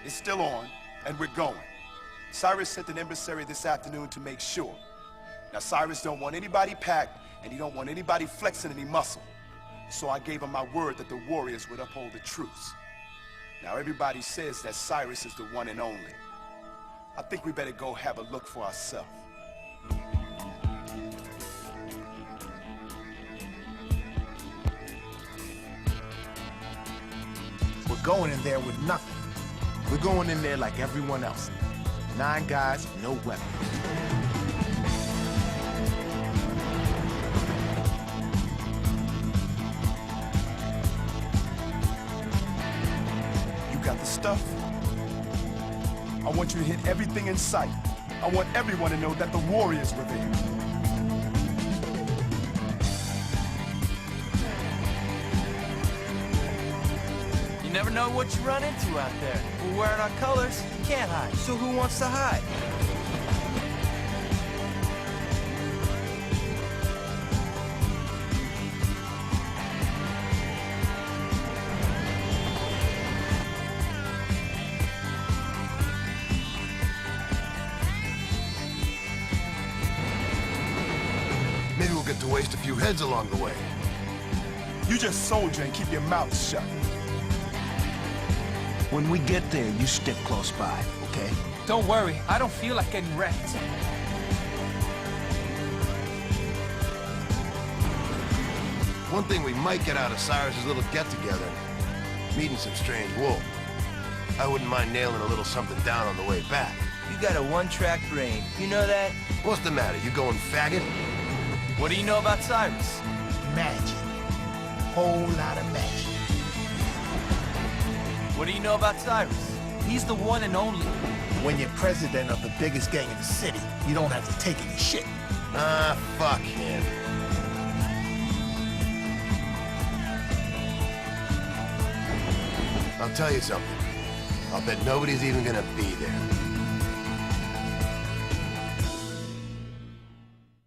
It's still on, and we're going. Cyrus sent an emissary this afternoon to make sure. Now, Cyrus don't want anybody packed, and he don't want anybody flexing any muscle. So I gave him my word that the warriors would uphold the truce. Now, everybody says that Cyrus is the one and only. I think we better go have a look for ourselves. We're going in there with nothing. We're going in there like everyone else. 9 guys, no weapons. You got the stuff? I want you to hit everything in sight. I want everyone to know that the warriors were there. You never know what you run into out there. We're wearing our colors, you can't hide. So who wants to hide? Maybe we'll get to waste a few heads along the way. You just soldier and keep your mouth shut. When we get there, you stick close by, okay? Don't worry, I don't feel like getting wrecked. One thing we might get out of Cyrus's little get-together, meeting some strange wolf. I wouldn't mind nailing a little something down on the way back. You got a one-track brain, you know that? What's the matter, you going faggot? What do you know about Cyrus? Magic. Whole lot of magic. What do you know about Cyrus? He's the one and only. When you're president of the biggest gang in the city, you don't have to take any shit. Ah, fuck him. I'll tell you something. I'll bet nobody's even gonna be there.